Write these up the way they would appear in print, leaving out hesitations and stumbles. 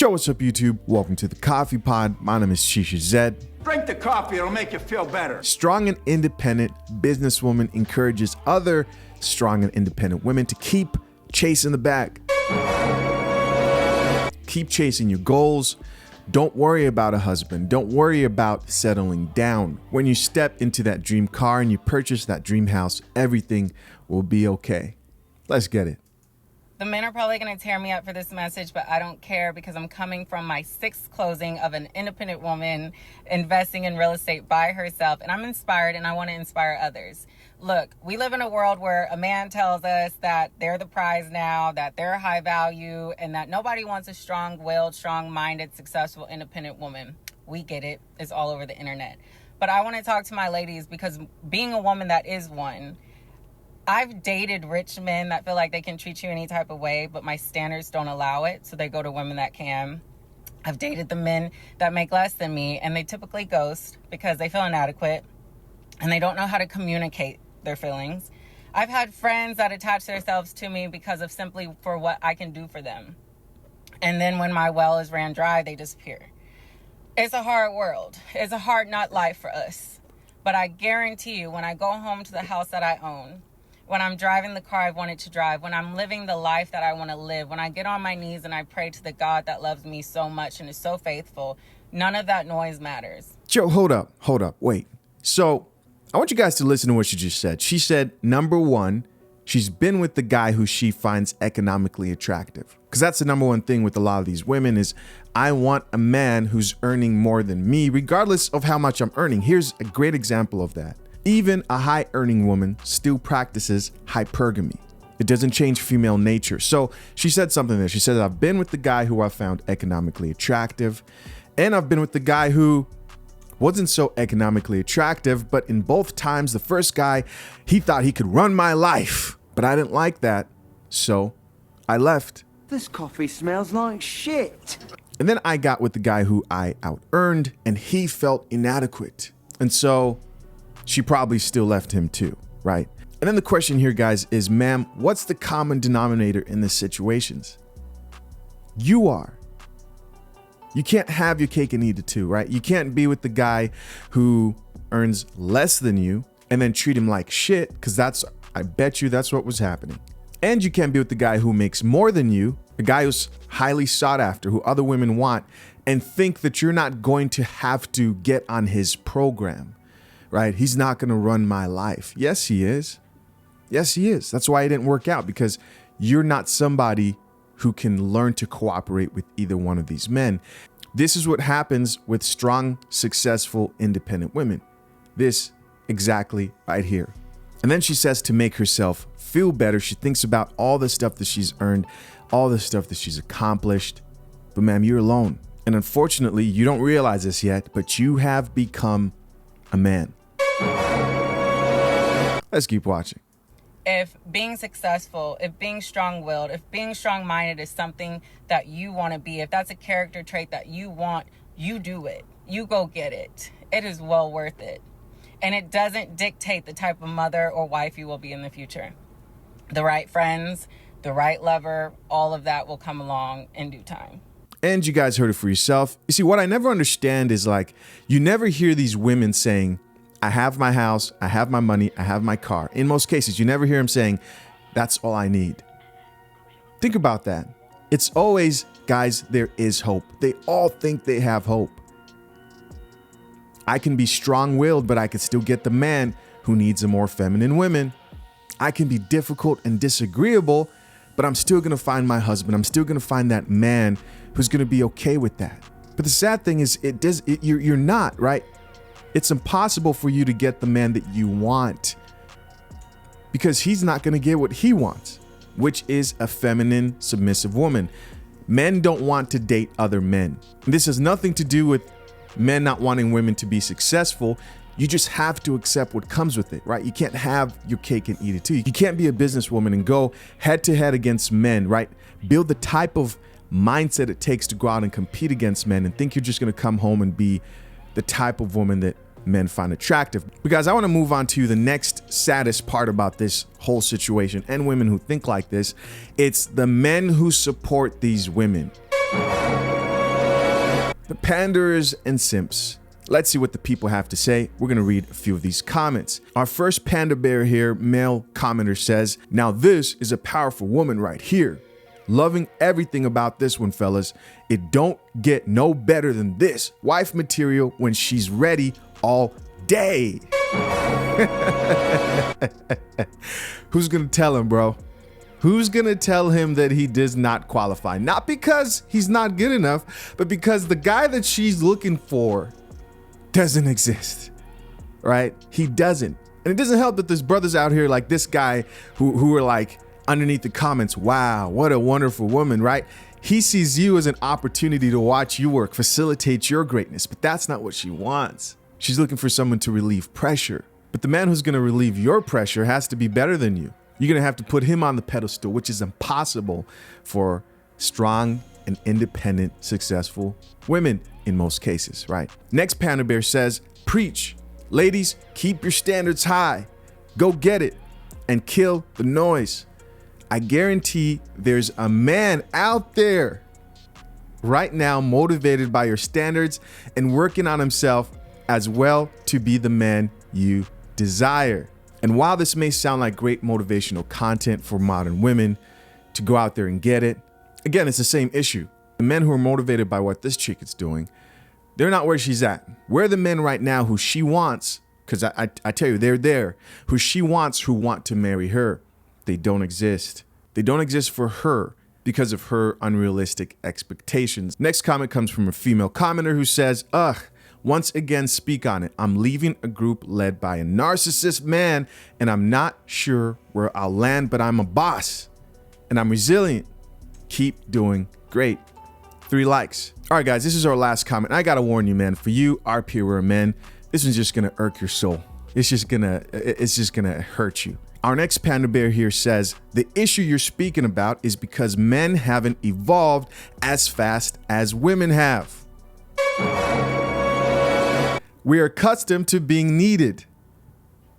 Yo, what's up, YouTube? Welcome to the Coffee Pod. My name is Shisha Zed. Drink the coffee, it'll make you feel better. Strong and independent businesswoman encourages other strong and independent women to keep chasing the bag. Keep chasing your goals. Don't worry about a husband. Don't worry about settling down. When you step into that dream car and you purchase that dream house, everything will be okay. Let's get it. The men are probably going to tear me up for this message, but I don't care because I'm coming from my 6th closing of an independent woman investing in real estate by herself, and I'm inspired and I want to inspire others. Look, we live in a world where a man tells us that they're the prize now, that they're high value, and that nobody wants a strong-willed, strong-minded, successful, independent woman. We get it. It's all over the internet. But I want to talk to my ladies because being a woman that is one, I've dated rich men that feel like they can treat you any type of way, but my standards don't allow it, so they go to women that can. I've dated the men that make less than me, and they typically ghost because they feel inadequate, and they don't know how to communicate their feelings. I've had friends that attach themselves to me because of simply for what I can do for them. And then when my well is ran dry, they disappear. It's a hard world. It's a hard not life for us. But I guarantee you, when I go home to the house that I own, when I'm driving the car I wanted to drive, when I'm living the life that I want to live, when I get on my knees and I pray to the God that loves me so much and is so faithful, none of that noise matters. Joe, hold up, wait. So I want you guys to listen to what she just said. She said, number one, she's been with the guy who she finds economically attractive. Because that's the number one thing with a lot of these women is I want a man who's earning more than me, regardless of how much I'm earning. Here's a great example of that. Even a high earning woman still practices hypergamy. It doesn't change female nature. So she said something there. She said, I've been with the guy who I found economically attractive, and I've been with the guy who wasn't so economically attractive, but in both times, the first guy, he thought he could run my life, but I didn't like that. So I left. This coffee smells like shit. And then I got with the guy who I out-earned, and he felt inadequate. And so she probably still left him too, right? And then the question here, guys, is, ma'am, what's the common denominator in these situations? You are. You can't have your cake and eat it too, right? You can't be with the guy who earns less than you and then treat him like shit, because I bet you that's what was happening. And you can't be with the guy who makes more than you, the guy who's highly sought after, who other women want, and think that you're not going to have to get on his program. Right? He's not going to run my life. Yes, he is. Yes, he is. That's why it didn't work out, because you're not somebody who can learn to cooperate with either one of these men. This is what happens with strong, successful, independent women. This exactly right here. And then she says to make herself feel better, she thinks about all the stuff that she's earned, all the stuff that she's accomplished. But ma'am, you're alone. And unfortunately, you don't realize this yet, but you have become a man. Let's keep watching. If being successful, if being strong-willed, if being strong-minded is something that you want to be, if that's a character trait that you want, you do it. You go get it. It is well worth it. And it doesn't dictate the type of mother or wife you will be in the future. The right friends, the right lover, all of that will come along in due time. And you guys heard it for yourself. You see, what I never understand is, like, you never hear these women saying, I have my house, I have my money, I have my car. In most cases, you never hear them saying, that's all I need. Think about that. It's always, guys, there is hope. They all think they have hope. I can be strong-willed, but I can still get the man who needs a more feminine woman. I can be difficult and disagreeable, but I'm still going to find my husband. I'm still going to find that man who's going to be okay with that. But the sad thing is, you're not, right? It's impossible for you to get the man that you want, because he's not going to get what he wants, which is a feminine, submissive woman. Men don't want to date other men. This has nothing to do with men not wanting women to be successful. You just have to accept what comes with it, right? You can't have your cake and eat it too. You can't be a businesswoman and go head to head against men, right? Build the type of mindset it takes to go out and compete against men and think you're just going to come home and be the type of woman that men find attractive. Because I want to move on to the next saddest part about this whole situation and women who think like this. It's the men who support these women. The panderers and simps. Let's see what the people have to say. We're going to read a few of these comments. Our first panda bear here, male commenter says, now this is a powerful woman right here. Loving everything about this one, fellas. It don't get no better than this. Wife material when she's ready all day. Who's going to tell him, bro? Who's going to tell him that he does not qualify? Not because he's not good enough, but because the guy that she's looking for doesn't exist, right? He doesn't. And it doesn't help that there's brothers out here like this guy who are like underneath the comments, wow, what a wonderful woman, right? He sees you as an opportunity to watch you work, facilitate your greatness, but that's not what she wants. She's looking for someone to relieve pressure. But the man who's going to relieve your pressure has to be better than you. You're going to have to put him on the pedestal, which is impossible for strong and independent, successful women in most cases, right? Next Panda Bear says, preach. Ladies, keep your standards high. Go get it and kill the noise. I guarantee there's a man out there right now motivated by your standards and working on himself as well to be the man you desire. And while this may sound like great motivational content for modern women to go out there and get it, again, it's the same issue. The men who are motivated by what this chick is doing, they're not where she's at. Where the men right now who she wants, because I tell you, they're there, who she wants, who want to marry her, they don't exist. They don't exist for her because of her unrealistic expectations. Next comment comes from a female commenter who says, ugh, once again, speak on it. I'm leaving a group led by a narcissist man, and I'm not sure where I'll land, but I'm a boss, and I'm resilient. Keep doing great. 3 likes. All right, guys, this is our last comment. I gotta warn you, man, for you, our pure men, this one's just gonna irk your soul. It's just gonna hurt you. Our next Panda Bear here says, the issue you're speaking about is because men haven't evolved as fast as women have. We are accustomed to being needed,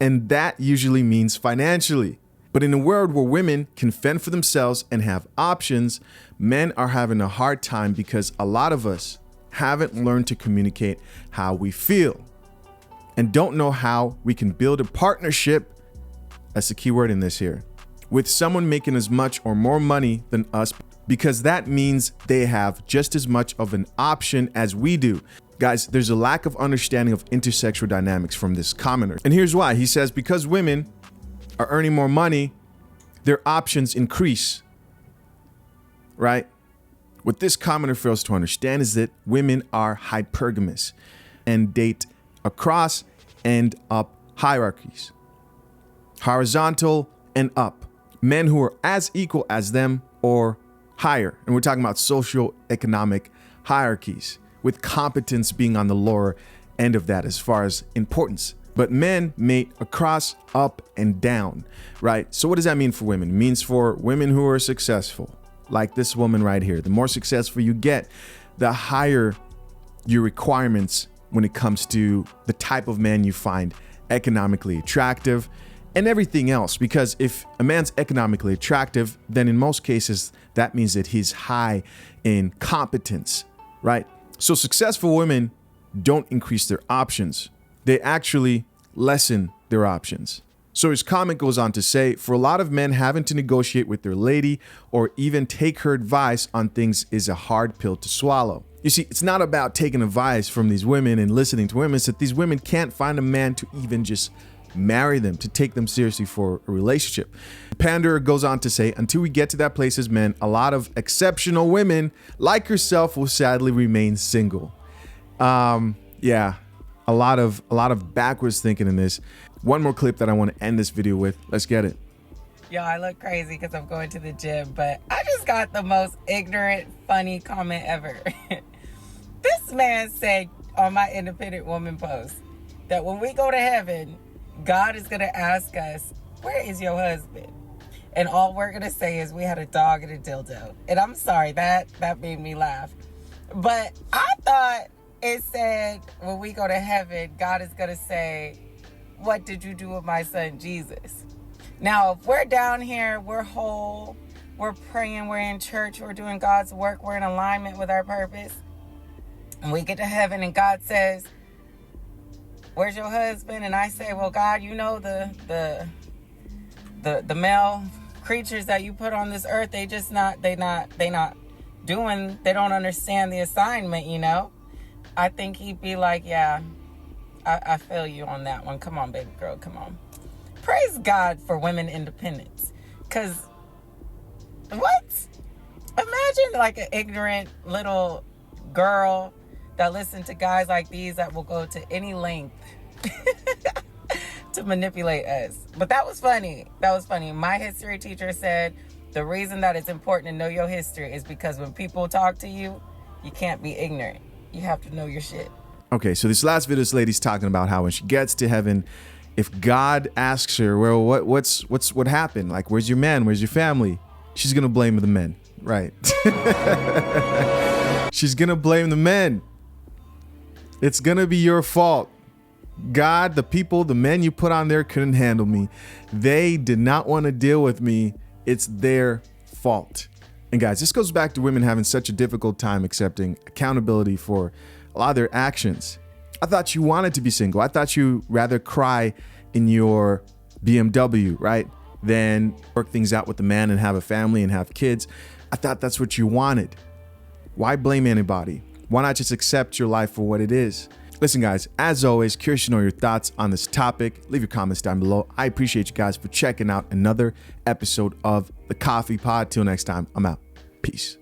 and that usually means financially. But in a world where women can fend for themselves and have options, men are having a hard time because a lot of us haven't learned to communicate how we feel and don't know how we can build a partnership, that's the key word in this here, with someone making as much or more money than us, because that means they have just as much of an option as we do. Guys, there's a lack of understanding of intersexual dynamics from this commenter. And here's why. He says, because women are earning more money, their options increase, right? What this commenter fails to understand is that women are hypergamous and date across and up hierarchies, horizontal and up, men who are as equal as them or higher. And we're talking about social economic hierarchies, with competence being on the lower end of that as far as importance. But men mate across, up, and down, right? So what does that mean for women? It means for women who are successful, like this woman right here. The more successful you get, the higher your requirements when it comes to the type of man you find economically attractive and everything else. Because if a man's economically attractive, then in most cases, that means that he's high in competence, right? So successful women don't increase their options. They actually lessen their options. So his comment goes on to say, for a lot of men, having to negotiate with their lady or even take her advice on things is a hard pill to swallow. You see, it's not about taking advice from these women and listening to women. It's that these women can't find a man to even just marry them, to take them seriously for a relationship. Pander goes on to say, until we get to that place as men, a lot of exceptional women like yourself will sadly remain single. Yeah, a lot of backwards thinking in this. One more clip that I want to end this video with. Let's get it. Yo, I look crazy because I'm going to the gym, but I just got the most ignorant, funny comment ever. This man said on my independent woman post that when we go to heaven, God is going to ask us, where is your husband? And all we're going to say is we had a dog and a dildo. And I'm sorry, that made me laugh. But I thought it said when we go to heaven, God is going to say, what did you do with my son, Jesus? Now, if we're down here, we're whole, we're praying, we're in church, we're doing God's work, we're in alignment with our purpose, And we get to heaven and God says, where's your husband? And I say, well, God, you know the male creatures that you put on this earth, they don't understand the assignment, you know? I think he'd be like, yeah, I feel you on that one. Come on, baby girl, come on. Praise God for women independence. Because, what? Imagine like an ignorant little girl that listens to guys like these that will go to any length to manipulate us. But that was funny. My history teacher said the reason that it's important to know your history is because when people talk to you, you can't be ignorant. You have to know your shit. Okay, so this last video, this lady's talking about how when she gets to heaven, if God asks her, well, what happened? Like, where's your man? Where's your family? She's gonna blame the men, right? She's gonna blame the men. It's gonna be your fault. God, the people, the men you put on there couldn't handle me. They did not want to deal with me. It's their fault. And guys, this goes back to women having such a difficult time accepting accountability for a lot of their actions. I thought you wanted to be single. I thought you rather cry in your BMW, right? Than work things out with the man and have a family and have kids. I thought that's what you wanted. Why blame anybody? Why not just accept your life for what it is? Listen, guys, as always, curious to know your thoughts on this topic. Leave your comments down below. I appreciate you guys for checking out another episode of The Coffee Pod. Till next time, I'm out. Peace.